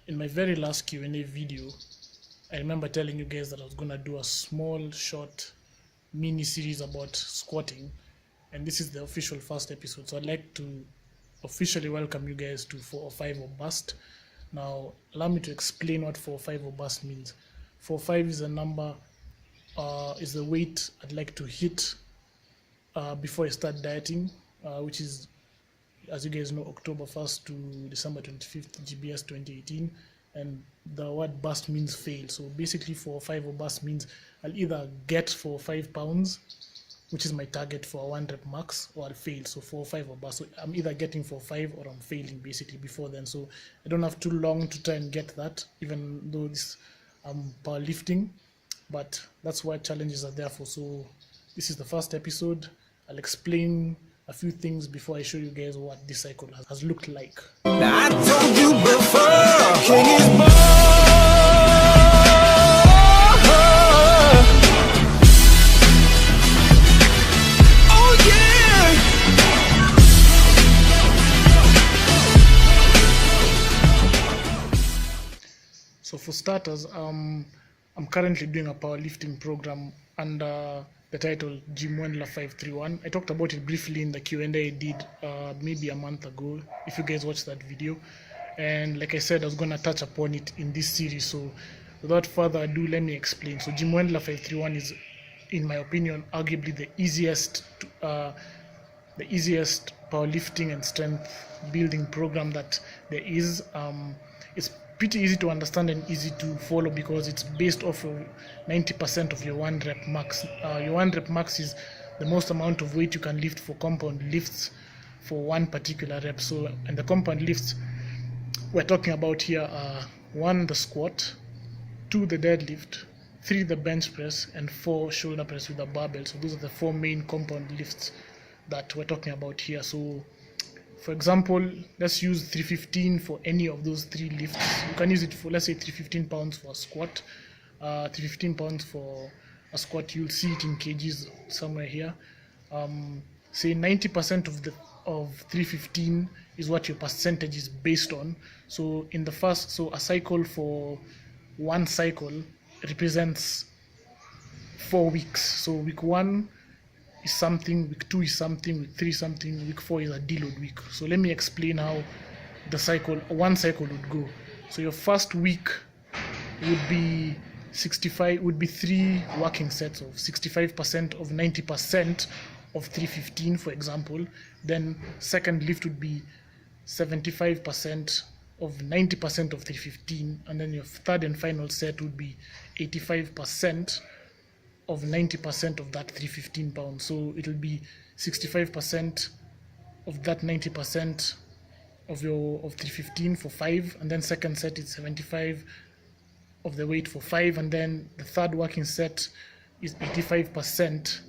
In my very last Q&A video, I remember telling you guys that I was gonna do a small, short, mini series about squatting, and this is the official first episode. So I'd like to officially welcome you guys to 4 or 5 or bust. Now, allow me to explain what 4 or 5 or bust means. 4 or 5 is a number, is the weight I'd like to hit before I start dieting, which is, as you guys know, October 1st to December 25th, GBS 2018, and the word bust means fail. So basically 4 or 5 or bust means I'll either get 4 or 5 pounds, which is my target for a 1 rep max, or I'll fail. So 4 or 5 or bust. So I'm either getting 4 or 5 or I'm failing basically before then. So I don't have too long to try and get that, even though this powerlifting, but that's what challenges are there for. So this is the first episode. I'll explain a few things before I show you guys what this cycle has looked like. Now I told you before, king is born. Oh yeah. So for starters, I'm currently doing a powerlifting program under the title Jim Wendler 531. I talked about it briefly in the Q&A I did maybe a month ago, if you guys watched that video. And like I said, I was going to touch upon it in this series. So without further ado, let me explain. So Jim Wendler 531 is, in my opinion, arguably the easiest powerlifting and strength building program that there is. It's pretty easy to understand and easy to follow because it's based off of 90% of your 1 rep max. Your 1 rep max is the most amount of weight you can lift for compound lifts for one particular rep. So, and the compound lifts we're talking about here are 1, the squat, 2, the deadlift, 3, the bench press, and 4, shoulder press with a barbell. So those are the 4 main compound lifts that we're talking about here. So for example, let's use 315 for any of those 3 lifts. You can use it for, let's say, 315 pounds for a squat, 315 pounds for a squat. You'll see it in kgs somewhere here. Say 90% of 315 is what your percentage is based on. So in the first, so a cycle for 1 cycle represents 4 weeks. So week 1 is something, week 2 is something, week 3 is something, week 4 is a deload week. So let me explain how the cycle, 1 cycle would go. So your first week would be 65, would be 3 working sets of 65% of 90% of 315, for example. Then second lift would be 75% of 90% of 315, and then your third and final set would be 85% of 90% of that 315 pounds. So it'll be 65% of that 90% of 315 for 5, and then second set is 75 of the weight for 5, and then the third working set is 85%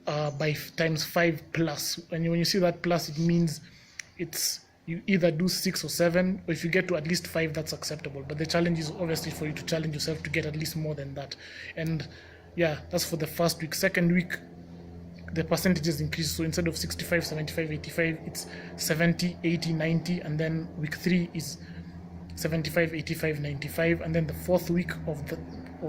by times 5 plus. And when you see that plus, it means it's, you either do 6 or 7, or if you get to at least 5, that's acceptable. But the challenge is obviously for you to challenge yourself to get at least more than that. And yeah, that's for the first week. Second week, the percentages increase. So instead of 65, 75, 85, it's 70, 80, 90, and then week 3 is 75, 85, 95, and then the fourth week of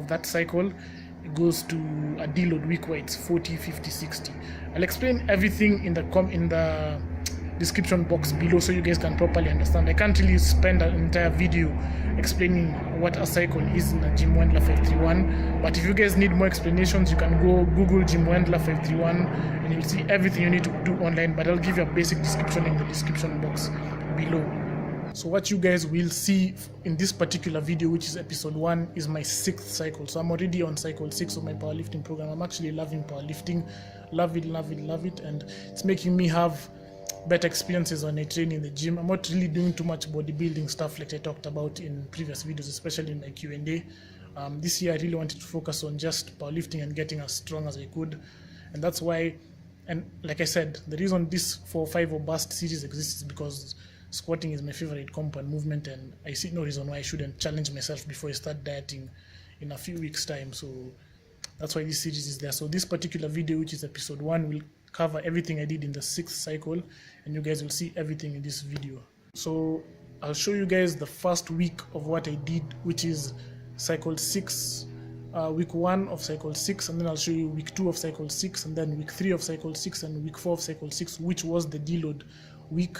that cycle, it goes to a deload week where it's 40, 50, 60. I'll explain everything in the description box below so you guys can properly understand. I can't really spend an entire video explaining what a cycle is in a Jim Wendler 531, but if you guys need more explanations, you can go Google Jim Wendler 531 and you'll see everything you need to do online, but I'll give you a basic description in the description box below. So what you guys will see in this particular video, which is episode 1, is my 6th cycle. So I'm already on cycle 6 of my powerlifting program. I'm actually loving powerlifting, love it, and it's making me have better experiences when I train in the gym. I'm not really doing too much bodybuilding stuff like I talked about in previous videos, especially in my Q&A. This year I really wanted to focus on just powerlifting and getting as strong as I could, and that's why, and like I said, the reason this 4 or 5 or bust series exists is because squatting is my favorite compound movement, and I see no reason why I shouldn't challenge myself before I start dieting in a few weeks time. So that's why this series is there. So this particular video, which is episode 1, will cover everything I did in the 6th cycle, and you guys will see everything in this video. So I'll show you guys the first week of what I did, which is cycle 6, week 1 of cycle 6, and then I'll show you week 2 of cycle 6, and then week 3 of cycle 6, and week 4 of cycle 6, which was the deload week.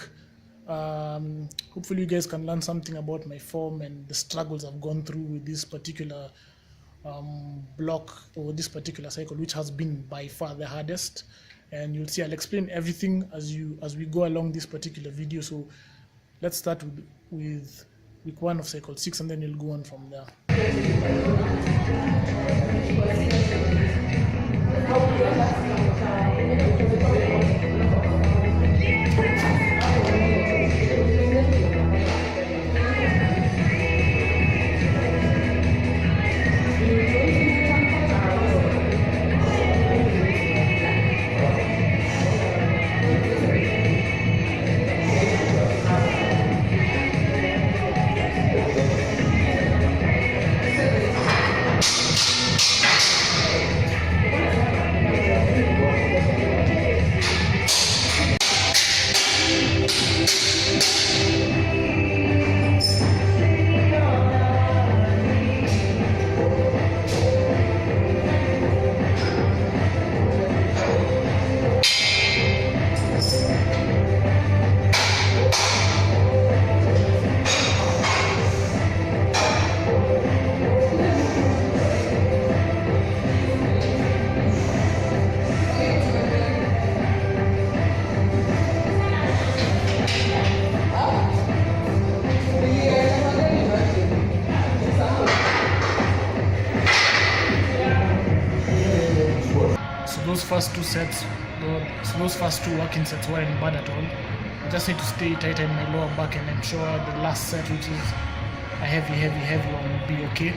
Hopefully you guys can learn something about my form and the struggles I've gone through with this particular block, or this particular cycle, which has been by far the hardest. And you'll see I'll explain everything as we go along this particular video. So let's start with week 1 of cycle 6, and then you'll go on from there. Those first two working sets weren't bad at all. I just need to stay tighter in my lower back, and I'm sure the last set, which is a heavy one, will be okay.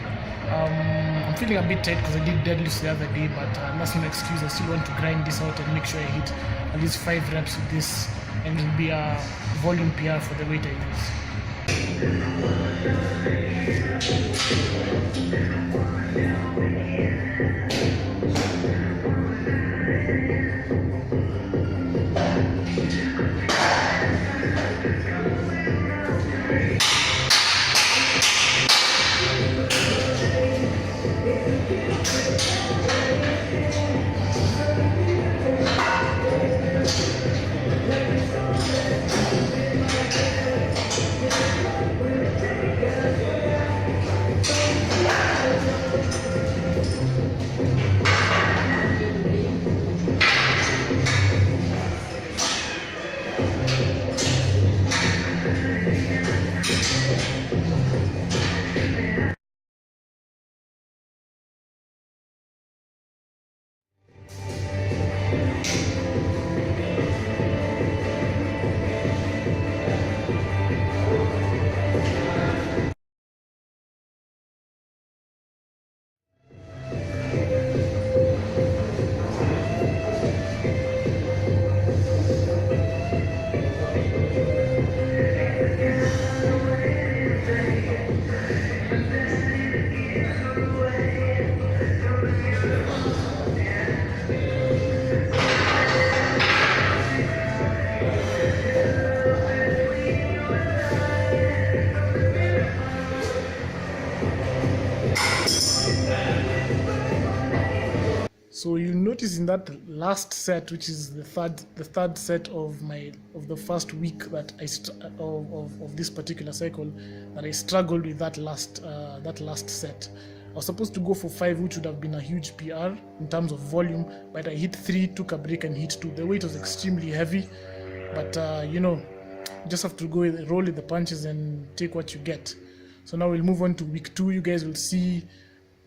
I'm feeling a bit tight because I did deadlifts the other day, but that's no excuse. I still want to grind this out and make sure I hit at least 5 reps with this, and it'll be a volume PR for the weight I use. So you'll notice in that last set, which is the third set of the first week that of this particular cycle, that I struggled with that last set. I was supposed to go for 5, which would have been a huge PR in terms of volume, but I hit 3, took a break, and hit 2. The weight was extremely heavy, but you just have to roll with the punches and take what you get. So now we'll move on to week 2. You guys will see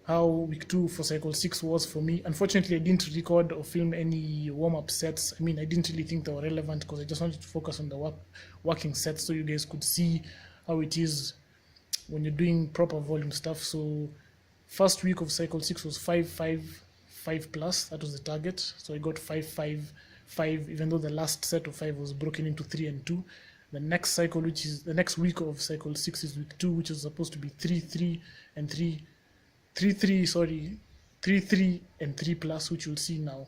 how week 2 for cycle 6 was for me. Unfortunately, I didn't record or film any warm-up sets. I mean, I didn't really think they were relevant because I just wanted to focus on the working sets so you guys could see how it is when you're doing proper volume stuff. So first week of cycle 6 was 5 plus. That was the target. So I got 5, even though the last set of 5 was broken into 3 and 2. The next cycle, which is the next week of cycle 6, is week 2, which is supposed to be 3 and 3 and 3 plus, which you'll see now.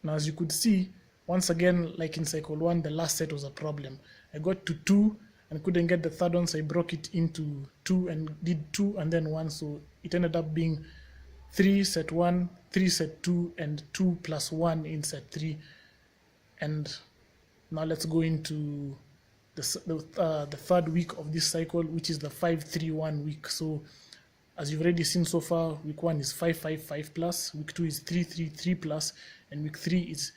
Now, as you could see, once again, like in cycle 1, the last set was a problem. I got to 2 and couldn't get the third one, so I broke it into 2 and did 2 and then 1, so it ended up being 3 set 1, 3 set 2, and 2 plus 1 in set 3. And now let's go into the third week of this cycle, which is the 5-3-1 week. So as you've already seen so far, week 1 is 5-5-5 plus, week 2 is 3-3-3 plus, and week 3 is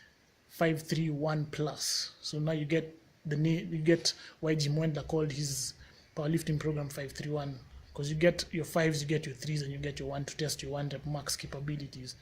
5-3-1 plus. So now you get why Jim Wendler called his powerlifting program 5-3-1, because you get your 5s, you get your 3s, and you get your 1 to test your 1 rep max capabilities.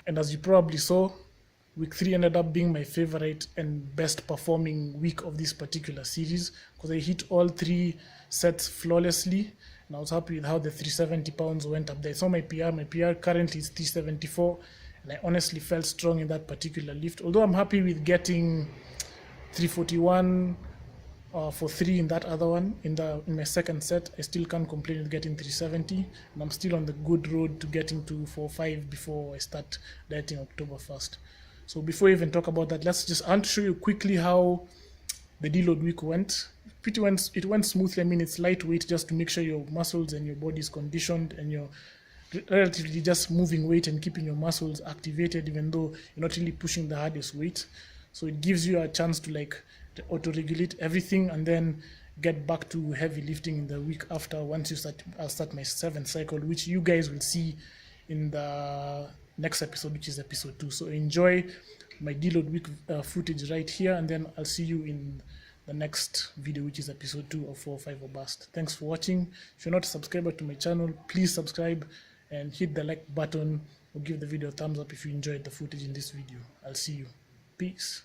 And as you probably saw, week 3 ended up being my favorite and best performing week of this particular series, because I hit all 3 sets flawlessly, and I was happy with how the 370 pounds went up there. I saw my PR currently is 374, and I honestly felt strong in that particular lift, although I'm happy with getting 341 for 3 in that other one. In my second set, I still can't complain with getting 370, and I'm still on the good road to getting to 4-5 before I start dieting October 1st. So before we even talk about that, I want to show you quickly how the deload week went. It went smoothly. I mean, it's lightweight just to make sure your muscles and your body is conditioned, and you're relatively just moving weight and keeping your muscles activated, even though you're not really pushing the hardest weight. So it gives you a chance to auto-regulate everything and then get back to heavy lifting in the week after. I'll start my 7th cycle, which you guys will see in the next episode, which is episode 2. So enjoy my deload week footage right here, and then I'll see you in the next video, which is episode 2 of 4-5 or Bust. Thanks for watching. If you're not a subscriber to my channel, please subscribe and hit the like button, or give the video a thumbs up if you enjoyed the footage in this video. I'll see you. Peace.